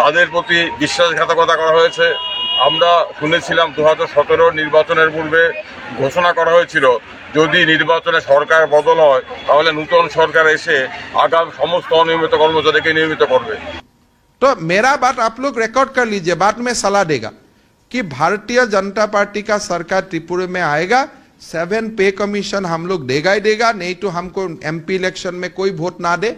তাদের প্রতি বিশ্বাসঘাতকতা করা হয়েছে। আমরা শুনেছিলাম 2017 নির্বাচনের পূর্বে ঘোষণা করা হয়েছিল যদি নির্বাচনে সরকার বদল হয় তাহলে নতুন সরকার এসে আগাম সমস্ত অনিয়মিত কর্মচারীকে নিয়মিত করবে। तो मेरा बात आप लोग रिकॉर्ड कर लीजिए, बाद में सलाह देगा कि भारतीय जनता पार्टी का सरकार त्रिपुरा में आएगा, 7 पे कमीशन हम लोग देगा ही देगा, नहीं तो हमको एमपी इलेक्शन में कोई वोट ना दे।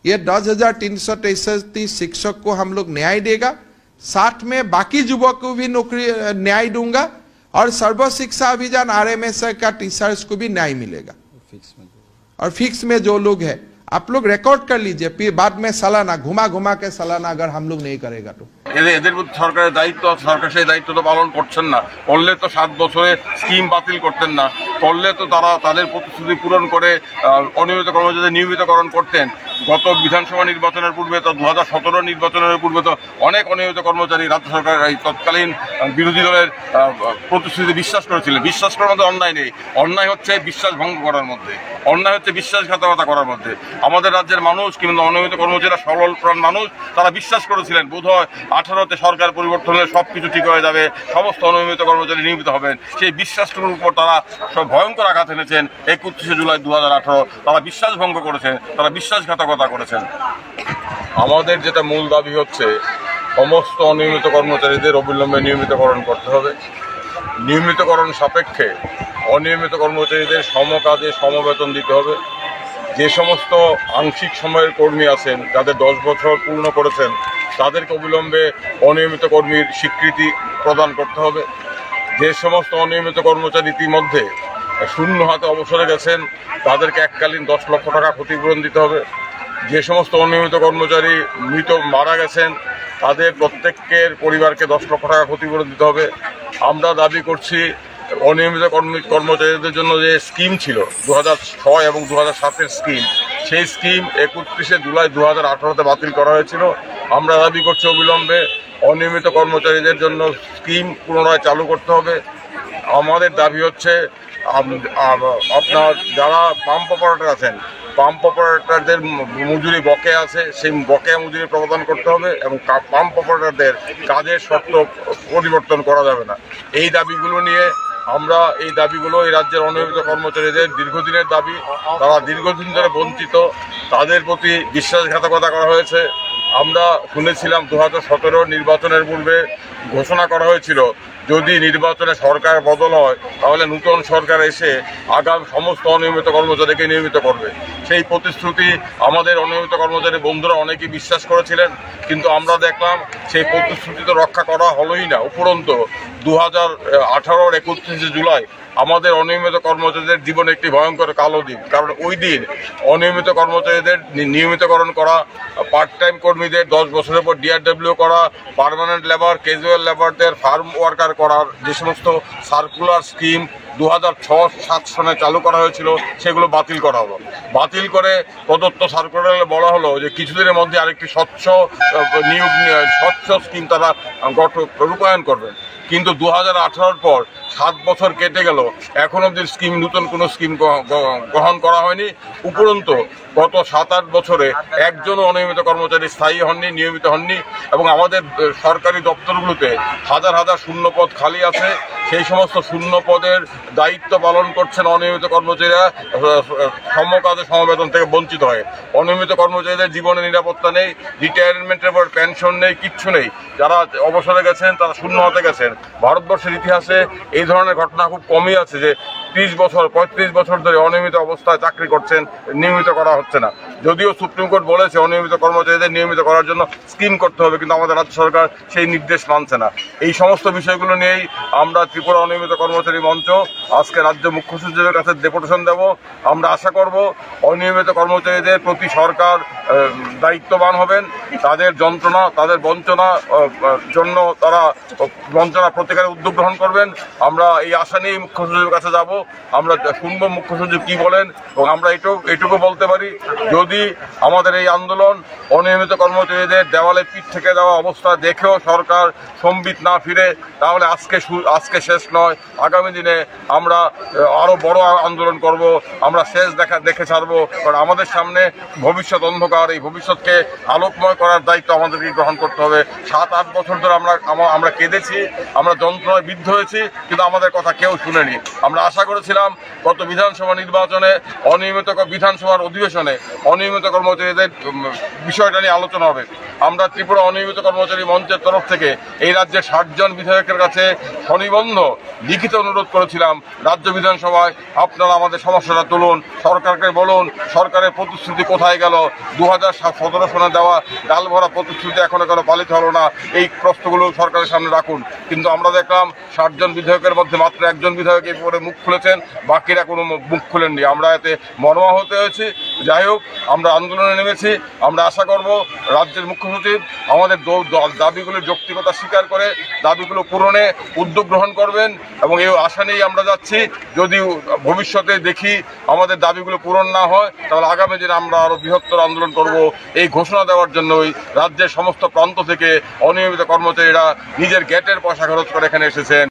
ये 10,333 शिक्षक को हम लोग न्याय देगा, साथ में बाकी युवक को भी नौकरी न्याय दूंगा और सर्व शिक्षा अभियान RMS का टीचर्स को भी न्याय मिलेगा। और फिक्स में जो लोग है आप लोग रिकॉर्ड कर लीजिए, फिर बाद में सालाना घुमा घुमा के सालाना अगर हम लोग नहीं करेगा तो এদের সরকারের দায়িত্ব, সরকার সেই দায়িত্ব তো পালন করছেন না। করলে তো 7 বছরে স্কিম বাতিল করতেন না, করলে তো তারা তাদের প্রতিশ্রুতি পূরণ করে অনিয়মিত কর্মচারীদের নিয়মিতকরণ করতেন। গত বিধানসভা নির্বাচনের পূর্বে তো 2017 নির্বাচনের পূর্বে তো অনেক অনিয়মিত কর্মচারী রাজ্য সরকার এই তৎকালীন বিরোধী দলের প্রতিশ্রুতি বিশ্বাস করেছিলেন। বিশ্বাস করার মধ্যে অন্যায় নেই, অন্যায় হচ্ছে বিশ্বাস ভঙ্গ করার মধ্যে, অন্যায় হচ্ছে বিশ্বাসঘাতকতা করার মধ্যে। আমাদের রাজ্যের মানুষ কিংবা অনিয়মিত কর্মচারীরা সরল প্রাণ মানুষ, তারা বিশ্বাস করেছিলেন বোধহয় 18তে সরকার পরিবর্তন হলে সব কিছু ঠিক হয়ে যাবে, সমস্ত অনিয়মিত কর্মচারী নিয়মিত হবেন। সেই বিশ্বাসটুকুর উপর তারা সব ভয়ঙ্কর আঘাত এনেছেন। 31শে জুলাই 2018 তারা বিশ্বাস ভঙ্গ করেছেন, তারা বিশ্বাসঘাতকতা করেছেন। আমাদের যেটা মূল দাবি হচ্ছে সমস্ত অনিয়মিত কর্মচারীদের অবিলম্বে নিয়মিতকরণ করতে হবে। নিয়মিতকরণ সাপেক্ষে অনিয়মিত কর্মচারীদের সমকাজে সমবেতন দিতে হবে। যে সমস্ত আংশিক সময়ের কর্মী আছেন যাদের 10 বছর পূর্ণ করেছেন তাদেরকে অবিলম্বে অনিয়মিত কর্মীর স্বীকৃতি প্রদান করতে হবে। যে সমস্ত অনিয়মিত কর্মচারী ইতিমধ্যে শূন্য হাতে অবসরে গেছেন তাদেরকে এককালীন 10 লক্ষ টাকা ক্ষতিপূরণ দিতে হবে। যে সমস্ত অনিয়মিত কর্মচারী মারা গেছেন তাদের প্রত্যেকের পরিবারকে 10 লক্ষ টাকা ক্ষতিপূরণ দিতে হবে। আমরা দাবি করছি অনিয়মিত কর্মচারীদের জন্য যে স্কিম ছিল 2006 এবং 2007-এর স্কিম, সেই স্কিম 31শে জুলাই 2018-তে বাতিল করা হয়েছিল। আমরা দাবি করছি অবিলম্বে অনিয়মিত কর্মচারীদের জন্য স্কিম পুনরায় চালু করতে হবে। আমাদের দাবি হচ্ছে আপনার যারা পাম্প অপারেটর আছেন, পাম্প অপারেটরদের মজুরি বকেয়া আছে, সেই বকেয়া মজুরি প্রদান করতে হবে এবং পাম্প অপারেটরদের কাজের শর্ত পরিবর্তন করা যাবে না। এই দাবিগুলো নিয়ে আমরা এই রাজ্যের অনিয়মিত কর্মচারীদের দীর্ঘদিনের দাবি, তারা দীর্ঘদিন ধরে বঞ্চিত, তাদের প্রতি বিশ্বাসঘাতকতা করা হয়েছে। আমরা শুনেছিলাম 2017 নির্বাচনের পূর্বে ঘোষণা করা হয়েছিল যদি নির্বাচনে সরকার বদল হয় তাহলে নতুন সরকার এসে আগাম সমস্ত অনিয়মিত কর্মচারীকে নিয়মিত করবে। সেই প্রতিশ্রুতি আমাদের অনিয়মিত কর্মচারী বন্ধুরা অনেকেই বিশ্বাস করেছিলেন, কিন্তু আমরা দেখলাম সেই প্রতিশ্রুতি তো রক্ষা করা হলোই না। উপরন্তু 2018-র 31শে জুলাই আমাদের অনিয়মিত কর্মচারীদের জীবনে একটি ভয়ঙ্কর কালো দিন। কারণ ওই দিন অনিয়মিত কর্মচারীদের নিয়মিতকরণ করা, পার্ট টাইম কর্মীদের 10 বছরের পর DRW করা, পার্মানেন্ট লেবার, ক্যাজুয়াল লেবারদের ফার্ম ওয়ার্কার করার যে সমস্ত সার্কুলার স্কিম 2006-07 সনে চালু করা হয়েছিল সেগুলো বাতিল করা হলো। বাতিল করে প্রদত্ত সার্কুলারে বলা হলো যে কিছুদিনের মধ্যে আরেকটি স্বচ্ছ স্কিম তারা রূপায়ণ করবেন। কিন্তু 2018-র পর 7 বছর কেটে গেল, এখন অবধি নতুন কোনো স্কিম গ্রহণ করা হয়নি। উপরন্তু গত 7-8 বছরে একজনও অনিয়মিত কর্মচারী স্থায়ী হননি, নিয়মিত হননি এবং আমাদের সরকারি দপ্তরগুলোতে হাজার হাজার শূন্যপদ খালি আছে। সেই সমস্ত শূন্য পদের দায়িত্ব পালন করছেন অনিয়মিত কর্মচারীরা সমকাজে সমবেতন থেকে বঞ্চিত হয়। অনিয়মিত কর্মচারীদের জীবনে নিরাপত্তা নেই, রিটায়ারমেন্টের পর পেনশন নেই, কিচ্ছু নেই। যারা অবসরে গেছেন তারা শূন্য হাতে গেছেন। ভারতবর্ষের ইতিহাসে এই ধরনের ঘটনা খুব কমই আছে যে 35 বছর ধরে অনিয়মিত অবস্থায় চাকরি করছেন, নিয়মিত করা হচ্ছে না। যদিও সুপ্রিম কোর্ট বলেছে অনিয়মিত কর্মচারীদের নিয়মিত করার জন্য স্কিম করতে হবে, কিন্তু আমাদের রাজ্য সরকার সেই নির্দেশ মানছে না। এই সমস্ত বিষয়গুলো নিয়েই আমরা ত্রিপুরা অনিয়মিত কর্মচারী মঞ্চ আজকে রাজ্য মুখ্য সচিবের কাছে ডেপুটেশন দেব। আমরা আশা করব অনিয়মিত কর্মচারীদের প্রতি সরকার দায়িত্ববান হবেন, তাদের যন্ত্রণা, তাদের বঞ্চনা জন্য তারা বঞ্চনা প্রতিকারের উদ্যোগ গ্রহণ করবেন। আমরা এই আশা নিয়েই মুখ্য সচিবের কাছে যাব। আমরা শুনবো মুখ্য সচিব কি বলেন। এবং আমরা এটুকু বলতে পারি, যদি আমাদের এই আন্দোলন অনিয়মিত কর্মচারীদের দেওয়ালে পিঠ থেকে দেওয়া অবস্থা দেখেও সরকার সম্বিত না ফিরে, তাহলে আজকে শেষ নয়, আগামী দিনে আমরা আরো বড় আন্দোলন করব। আমরা শেষ দেখে ছাড়বো, কারণ আমাদের সামনে ভবিষ্যৎ অন্ধকার। এই ভবিষ্যৎকে আলোকময় করার দায়িত্ব আমাদেরকে গ্রহণ করতে হবে। 7-8 বছর ধরে আমরা কেঁদেছি, আমরা যন্ত্রণায় বিদ্ধ হয়েছি, কিন্তু আমাদের কথা কেউ শুনেনি। আমরা আশা করেছিলাম গত বিধানসভা নির্বাচনে বিধানসভার অধিবেশনে অনিয়মিত কর্মচারীদের বিষয়টা নিয়ে আলোচনা হবে। আমরা ত্রিপুরা অনিয়মিত কর্মচারী মঞ্চের তরফ থেকে এই রাজ্যের 60 জন বিধায়কের কাছে স্বনিবন্ধ লিখিত অনুরোধ করেছিলাম, রাজ্য বিধানসভায় আপনারা আমাদের সমস্যাটা তুলুন, সরকারকে বলুন সরকারের প্রতিশ্রুতি কোথায় গেল, 2017 সনে দেওয়া ডাল ভরা প্রতিশ্রুতি এখনো কেন পালিত হলো না, এই প্রশ্নগুলো সরকারের সামনে রাখুন। কিন্তু আমরা দেখলাম 60 জন বিধায়কের মধ্যে মাত্র একজন বিধায়ক এই পরে মুখ খুলেছেন, বাকিরা কোনো মুখ খুলেননি। আমরা এতে মর্মাহত হয়েছি। যাই হোক, আমরা আন্দোলনে নেমেছি। আমরা আশা করব রাজ্যের মুখ্য সচিব আমাদের দাবিগুলোর যৌক্তিকতা স্বীকার করে দাবিগুলো পূরণে উদ্যোগ গ্রহণ করবেন, এবং এই আশা নিয়েই আমরা যাচ্ছি। যদি ভবিষ্যতে দেখি আমাদের দাবিগুলো পূরণ না হয়, তাহলে আগামী দিনে আমরা আরো বৃহত্তর আন্দোলন করব। এই ঘোষণা দেওয়ার জন্যই রাজ্যের সমস্ত প্রান্ত থেকে অনিয়মিত কর্মচারীরা নিজের গেটের পয়সা খরচ করে এখানে এসেছেন।